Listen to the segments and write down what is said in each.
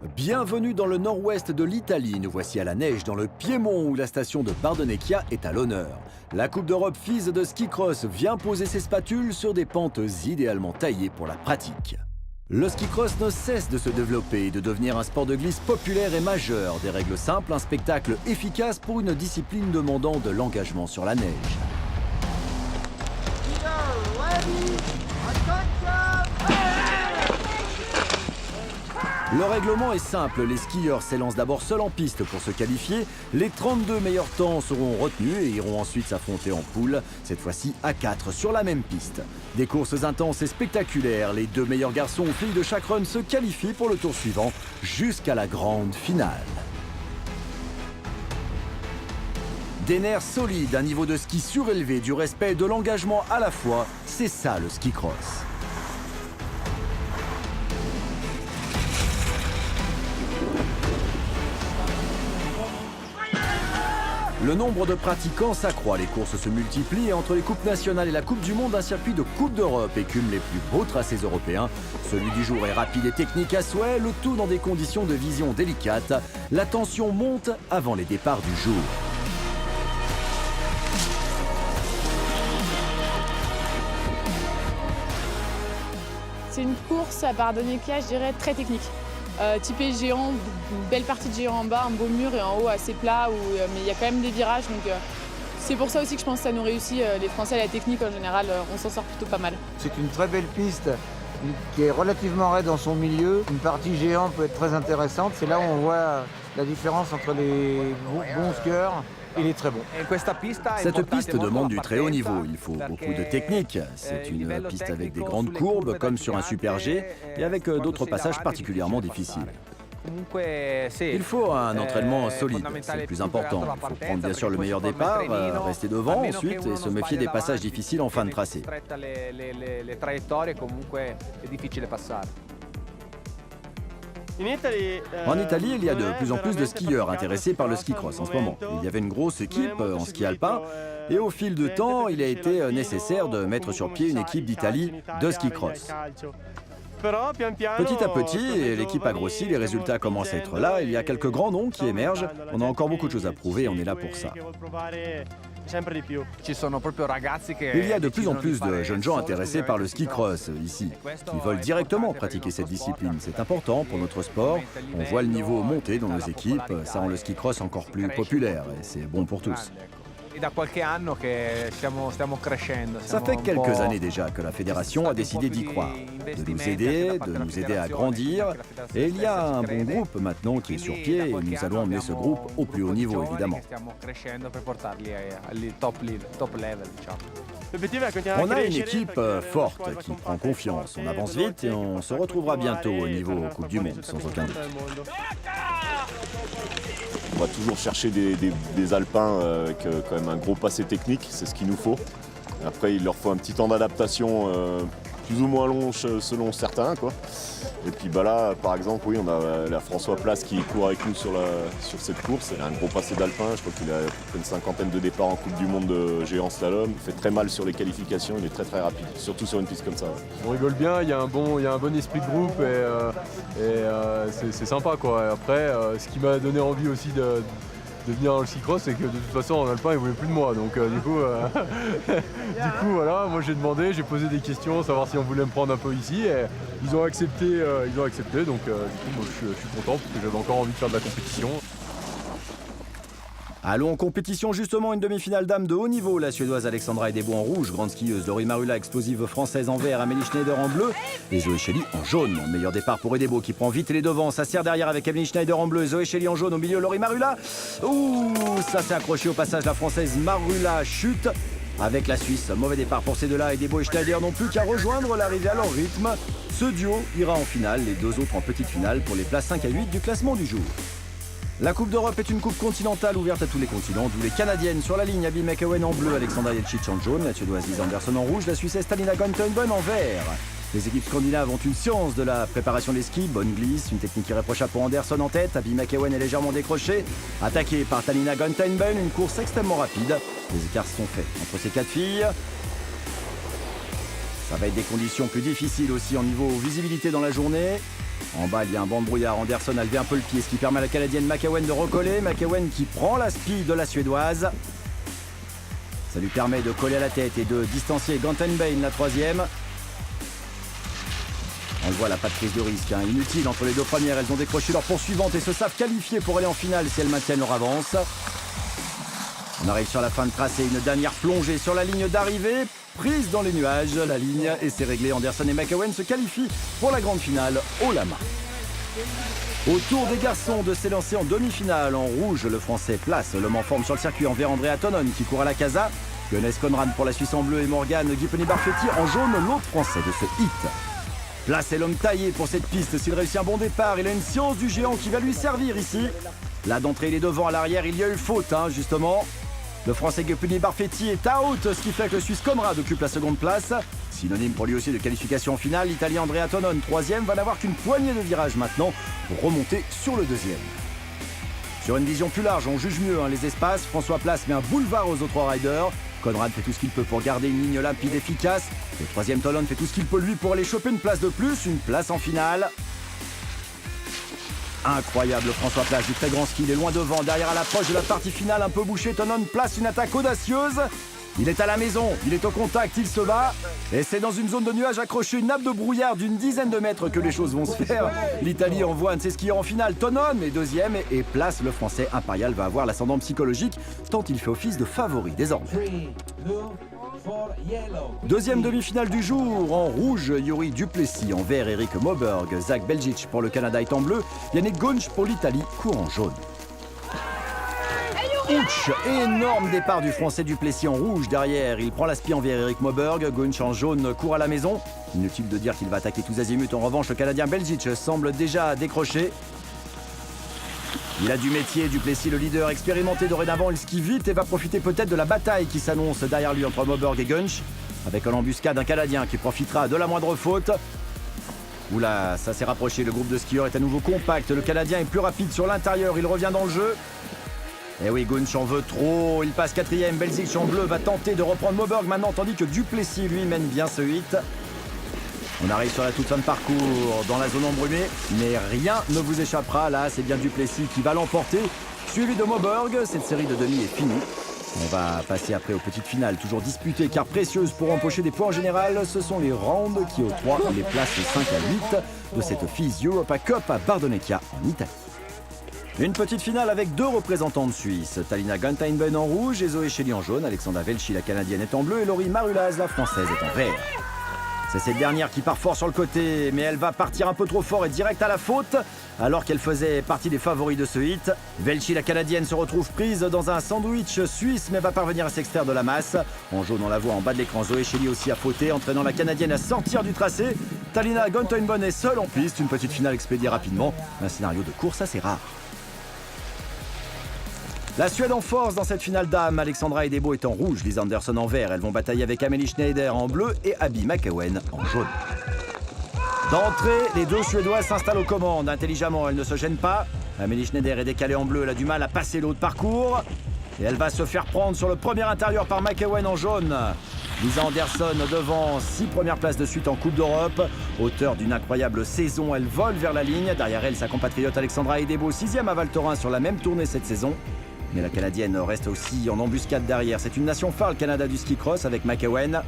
Bienvenue dans le nord-ouest de l'Italie. Nous voici à la neige dans le Piémont où la station de Bardonecchia est à l'honneur. La Coupe d'Europe FIS de ski cross vient poser ses spatules sur des pentes idéalement taillées pour la pratique. Le ski cross ne cesse de se développer et de devenir un sport de glisse populaire et majeur. Des règles simples, un spectacle efficace pour une discipline demandant de l'engagement sur la neige. Le règlement est simple, les skieurs s'élancent d'abord seuls en piste pour se qualifier. Les 32 meilleurs temps seront retenus et iront ensuite s'affronter en poule, cette fois-ci à 4 sur la même piste. Des courses intenses et spectaculaires, les 2 meilleurs garçons ou filles de chaque run se qualifient pour le tour suivant jusqu'à la grande finale. Des nerfs solides, un niveau de ski surélevé, du respect et de l'engagement à la fois, c'est ça le ski cross. Le nombre de pratiquants s'accroît, les courses se multiplient et entre les coupes nationales et la Coupe du Monde, un circuit de Coupe d'Europe écume les plus beaux tracés européens. Celui du jour est rapide et technique à souhait, le tout dans des conditions de vision délicates. La tension monte avant les départs du jour. C'est une course à Bardonecchia, je dirais, très technique. Typé géant, une belle partie de géant en bas, un beau mur et en haut assez plat, mais il y a quand même des virages. Donc c'est pour ça aussi que je pense que ça nous réussit. Les Français, la technique en général, on s'en sort plutôt pas mal. C'est une très belle piste qui est relativement raide dans son milieu. Une partie géant peut être très intéressante. C'est là où on voit la différence entre les bons skieurs et les très bons. Cette piste demande du très haut niveau, il faut beaucoup de technique. C'est une piste avec des grandes courbes comme sur un Super G et avec d'autres passages particulièrement difficiles. Il faut un entraînement solide, c'est le plus important. Il faut prendre bien sûr le meilleur départ, rester devant ensuite et se méfier des passages difficiles en fin de tracé. En Italie, il y a de plus en plus de skieurs intéressés par le ski cross en ce moment. Il y avait une grosse équipe en ski alpin et au fil du temps, il a été nécessaire de mettre sur pied une équipe d'Italie de ski cross. Petit à petit, l'équipe a grossi, les résultats commencent à être là, il y a quelques grands noms qui émergent, on a encore beaucoup de choses à prouver et on est là pour ça. Il y a de plus en plus de jeunes gens intéressés par le ski cross ici, qui veulent directement pratiquer cette discipline. C'est important pour notre sport, on voit le niveau monter dans nos équipes, ça rend le ski cross encore plus populaire et c'est bon pour tous. Ça fait quelques années déjà que la fédération a décidé d'y croire, de nous aider à grandir. Et il y a un bon groupe maintenant qui est sur pied et nous allons emmener ce groupe au plus haut niveau évidemment. On a une équipe forte qui prend confiance, on avance vite et on se retrouvera bientôt au niveau Coupe du Monde, sans aucun doute. On va toujours chercher des alpins avec quand même un gros passé technique, c'est ce qu'il nous faut. Après, il leur faut un petit temps d'adaptation plus ou moins long selon certains, quoi. Et puis bah là, par exemple, oui, on a la François Place qui court avec nous sur cette course. Il a un gros passé d'alpin, je crois qu'il a à peu près une cinquantaine de départs en Coupe du Monde de géant slalom. Il fait très mal sur les qualifications, il est très très rapide, surtout sur une piste comme ça. Ouais. On rigole bien, il y a un bon esprit de groupe et c'est sympa, quoi. Après, ce qui m'a donné envie aussi de venir dans le ski cross, c'est que de toute façon en alpin ils voulaient plus de moi, donc du coup voilà, moi j'ai demandé, j'ai posé des questions, savoir si on voulait me prendre un peu ici et ils ont accepté, donc du coup moi je suis content parce que j'avais encore envie de faire de la compétition. Allons en compétition justement, une demi-finale dames de haut niveau. La Suédoise Alexandra Edebo en rouge, grande skieuse Laurie Marula, explosive française en vert, Amélie Schneider en bleu et Zoé Chély en jaune. Meilleur départ pour Edebo qui prend vite les devants, ça serre derrière avec Amélie Schneider en bleu, Zoé Chély en jaune, au milieu Laurie Marula. Ouh, ça s'est accroché au passage, la française Marula chute avec la Suisse. Mauvais départ pour ces deux-là, Edebo et Schneider n'ont plus qu'à rejoindre l'arrivée à leur rythme. Ce duo ira en finale, les deux autres en petite finale pour les places 5 à 8 du classement du jour. La Coupe d'Europe est une coupe continentale ouverte à tous les continents, d'où les Canadiennes sur la ligne, Abby McEwen en bleu, Alexandra Jelcic en jaune, la Suédoise Lisa Andersson en rouge, la Suissesse Talina Gontenbön en vert. Les équipes scandinaves ont une science de la préparation des skis, bonne glisse, une technique irréprochable pour Anderson en tête, Abby McEwen est légèrement décrochée, attaquée par Talina Gontenbön, une course extrêmement rapide. Les écarts sont faits entre ces 4 filles. Ça va être des conditions plus difficiles aussi en niveau visibilité dans la journée. En bas, il y a un banc de brouillard. Anderson a levé un peu le pied, ce qui permet à la Canadienne McEwen de recoller. McEwen qui prend la speed de la Suédoise. Ça lui permet de coller à la tête et de distancier Gantenbein, la troisième. On le voit, la pas de prise de risque, hein. Inutile entre les deux premières. Elles ont décroché leur poursuivante et se savent qualifier pour aller en finale si elles maintiennent leur avance. On arrive sur la fin de tracé, une dernière plongée sur la ligne d'arrivée. Prise dans les nuages, la ligne, et c'est réglé. Anderson et McEwen se qualifient pour la grande finale haut la main. Au tour des garçons de s'élancer en demi-finale. En rouge, le Français place l'homme en forme sur le circuit en vert, Andrea Tonon qui court à la casa. Johannes Conrad pour la Suisse en bleu et Morgan Guiponi-Barfetti en jaune, l'autre Français de ce hit. Place est l'homme taillé pour cette piste. S'il réussit un bon départ, il a une science du géant qui va lui servir ici. Là d'entrée, il est devant, à l'arrière, il y a eu faute, hein, justement. Le Français Guiponi-Barfetti est out, ce qui fait que le Suisse Conrad occupe la seconde place. Synonyme pour lui aussi de qualification finale. L'Italien Andrea Tonon, troisième, va n'avoir qu'une poignée de virages maintenant pour remonter sur le deuxième. Sur une vision plus large, on juge mieux, hein, les espaces. François Place met un boulevard aux autres riders. Conrad fait tout ce qu'il peut pour garder une ligne limpide efficace. Le troisième Tonon fait tout ce qu'il peut lui pour aller choper une place de plus, une place en finale. Incroyable François Place du très grand ski, il est loin devant, derrière à l'approche de la partie finale un peu bouchée, Tonon place une attaque audacieuse. Il est à la maison, il est au contact, il se bat. Et c'est dans une zone de nuages accrochée, une nappe de brouillard d'une dizaine de mètres que les choses vont se faire. L'Italie envoie un de ses skieurs en finale, Tonon est deuxième et Place, le Français impérial, va avoir l'ascendant psychologique tant il fait office de favori désormais. Deuxième demi-finale du jour, en rouge, Yuri Duplessis, en vert, Eric Moberg, Zach Belgic pour le Canada est en bleu, Yannick Gunch pour l'Italie court en jaune. Ouch, énorme départ du Français Duplessis en rouge derrière. Il prend la spie envers Eric Moberg. Gunch en jaune court à la maison. Inutile de dire qu'il va attaquer tous azimuts. En revanche, le Canadien Belgic semble déjà décroché. Il a du métier, Duplessis, le leader expérimenté dorénavant. Il skie vite et va profiter peut-être de la bataille qui s'annonce derrière lui entre Moberg et Gunch. Avec en embuscade un Canadien qui profitera de la moindre faute. Oula, ça s'est rapproché. Le groupe de skieurs est à nouveau compact. Le Canadien est plus rapide sur l'intérieur. Il revient dans le jeu. Et oui, Gunch en veut trop, il passe quatrième, Belzic en bleu va tenter de reprendre Moberg maintenant, tandis que Duplessis, lui, mène bien ce hit. On arrive sur la toute fin de parcours, dans la zone embrumée, mais rien ne vous échappera, là, c'est bien Duplessis qui va l'emporter, suivi de Moberg, cette série de demi est finie. On va passer après aux petites finales, toujours disputées car précieuses pour empocher des points en général. Ce sont les rounds qui octroient les places 5 à 8 de cette FIS Europa Cup à Bardonecchia en Italie. Une petite finale avec deux représentantes suisses. Talina Gantenbein en rouge et Zoé Chély en jaune. Alexandra Velchi, la Canadienne, est en bleu et Laurie Marulaz, la Française, est en vert. C'est cette dernière qui part fort sur le côté, mais elle va partir un peu trop fort et direct à la faute, alors qu'elle faisait partie des favoris de ce hit. Velchi, la Canadienne, se retrouve prise dans un sandwich suisse, mais va parvenir à s'extraire de la masse. En jaune, on la voit en bas de l'écran. Zoé Chély aussi a fauté, entraînant la Canadienne à sortir du tracé. Talina Gantenbein est seule en piste. Une petite finale expédiée rapidement. Un scénario de course assez rare. La Suède en force dans cette finale dames. Alexandra Edebo est en rouge, Lisa Anderson en vert. Elles vont batailler avec Amélie Schneider en bleu et Abby McEwen en jaune. D'entrée, les deux Suédoises s'installent aux commandes. Intelligemment, elles ne se gênent pas. Amélie Schneider est décalée en bleu, elle a du mal à passer l'autre parcours. Et elle va se faire prendre sur le premier intérieur par McEwen en jaune. Lisa Anderson devant 6 premières places de suite en Coupe d'Europe. Auteur d'une incroyable saison, elle vole vers la ligne. Derrière elle, sa compatriote Alexandra Edebo, 6e à Val Thorens sur la même tournée cette saison. Mais la Canadienne reste aussi en embuscade derrière. C'est une nation phare, le Canada du ski cross avec McEwen.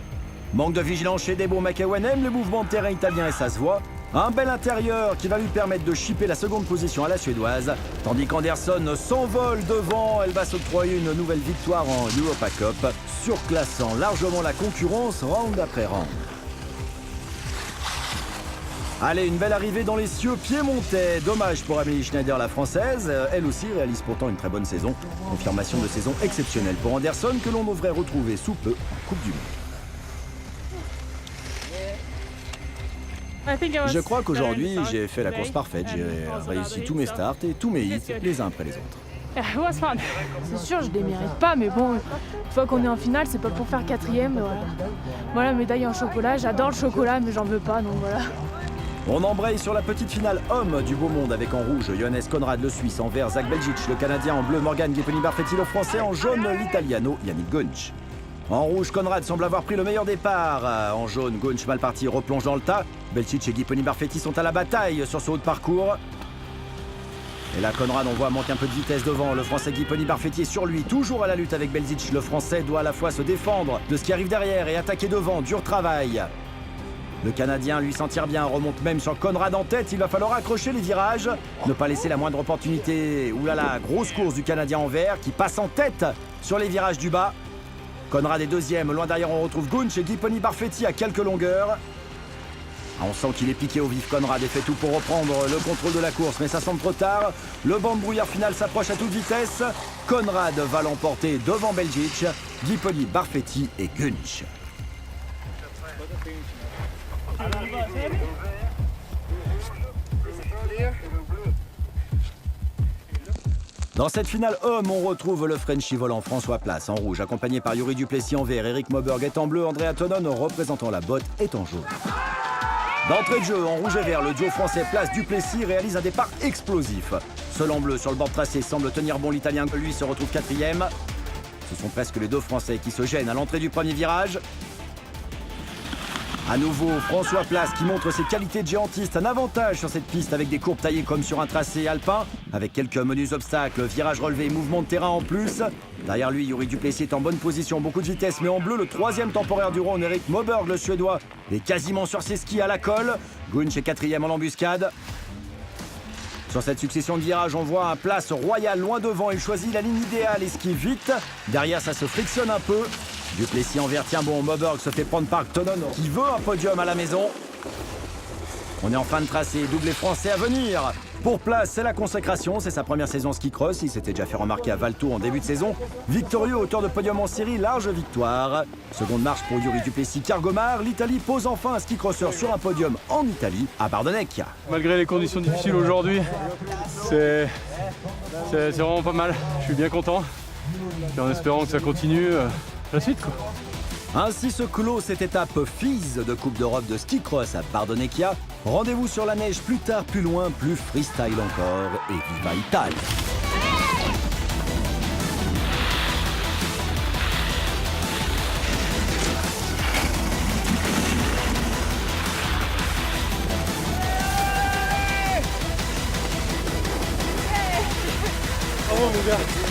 Manque de vigilance chez Edebo. McEwen aime le mouvement de terrain italien et ça se voit. Un bel intérieur qui va lui permettre de chipper la seconde position à la suédoise. Tandis qu'Anderson s'envole devant. Elle va s'octroyer une nouvelle victoire en Europa Cup, surclassant largement la concurrence round après round. Allez, une belle arrivée dans les cieux piémontais. Dommage pour Amélie Schneider, la Française. Elle aussi réalise pourtant une très bonne saison. Confirmation de saison exceptionnelle pour Anderson que l'on devrait retrouver sous peu en Coupe du Monde. Je crois qu'aujourd'hui, j'ai fait la course parfaite. J'ai réussi tous mes starts et tous mes hits les uns après les autres. C'est sûr, je les mérite pas, mais bon, une fois qu'on est en finale, c'est pas pour faire quatrième. Voilà, médaille en chocolat. J'adore le chocolat, mais j'en veux pas, donc voilà. On embraye sur la petite finale homme du beau monde avec en rouge Johannes Conrad, le Suisse, en vert Zach Belgic, le Canadien, en bleu Morgan Guiponi-Barfetti, le Français, en jaune l'Italiano Yannick Gunch. En rouge, Conrad semble avoir pris le meilleur départ. En jaune, Gunch mal parti replonge dans le tas. Belcic et Guiponi Barfetti sont à la bataille sur ce haut de parcours. Et là, Conrad, on voit, manque un peu de vitesse devant. Le Français Guiponi Barfetti est sur lui, toujours à la lutte avec Belzic. Le Français doit à la fois se défendre de ce qui arrive derrière et attaquer devant. Dur travail. Le Canadien, lui, s'en tire bien, remonte même sur Conrad en tête. Il va falloir accrocher les virages, ne pas laisser la moindre opportunité. Ouh là là, grosse course du Canadien en vert qui passe en tête sur les virages du bas. Conrad est deuxième. Loin derrière, on retrouve Gunch et Guiponi Barfetti à quelques longueurs. On sent qu'il est piqué au vif, Conrad, et fait tout pour reprendre le contrôle de la course, mais ça semble trop tard. Le banc de brouillard final s'approche à toute vitesse. Conrad va l'emporter devant Belzic, Guiponi Barfetti et Gunch. Dans cette finale homme, on retrouve le Frenchie volant François Place en rouge, accompagné par Yuri Duplessis en vert, Eric Moberg est en bleu, Andrea Tonon représentant la botte est en jaune. D'entrée de jeu, en rouge et vert, le duo français Place Duplessis réalise un départ explosif. Seul en bleu sur le bord de tracé semble tenir bon l'Italien, lui se retrouve quatrième. Ce sont presque les deux Français qui se gênent à l'entrée du premier virage. À nouveau, François Place qui montre ses qualités de géantiste, un avantage sur cette piste avec des courbes taillées comme sur un tracé alpin, avec quelques menus obstacles, virage relevé, mouvement de terrain en plus. Derrière lui, Yuri Duplessis est en bonne position, beaucoup de vitesse, mais en bleu, le troisième temporaire du round, Eric Moberg, le Suédois, est quasiment sur ses skis à la colle. Gunch est quatrième en embuscade. Sur cette succession de virages, on voit un Place royal loin devant, il choisit la ligne idéale, esquive vite. Derrière, ça se frictionne un peu. Duplessis en vert tient bon, Moberg se fait prendre par Tonon qui veut un podium à la maison. On est en fin de tracé, doublé français à venir. Pour Place, c'est la consécration, c'est sa première saison ski cross, il s'était déjà fait remarquer à Valto en début de saison. Victorieux, auteur de podium en série, large victoire. Seconde marche pour Yuri Duplessis Cargomar, l'Italie pose enfin un ski crosseur sur un podium en Italie, à Bardonnecchia. Malgré les conditions difficiles aujourd'hui, c'est vraiment pas mal, je suis bien content. Et en espérant que ça continue la suite quoi. Ainsi se clôt cette étape FIS de Coupe d'Europe de ski cross à Bardonnecchia. Rendez-vous sur la neige plus tard, plus loin, plus freestyle encore et viva Italia! Bravo mon gars.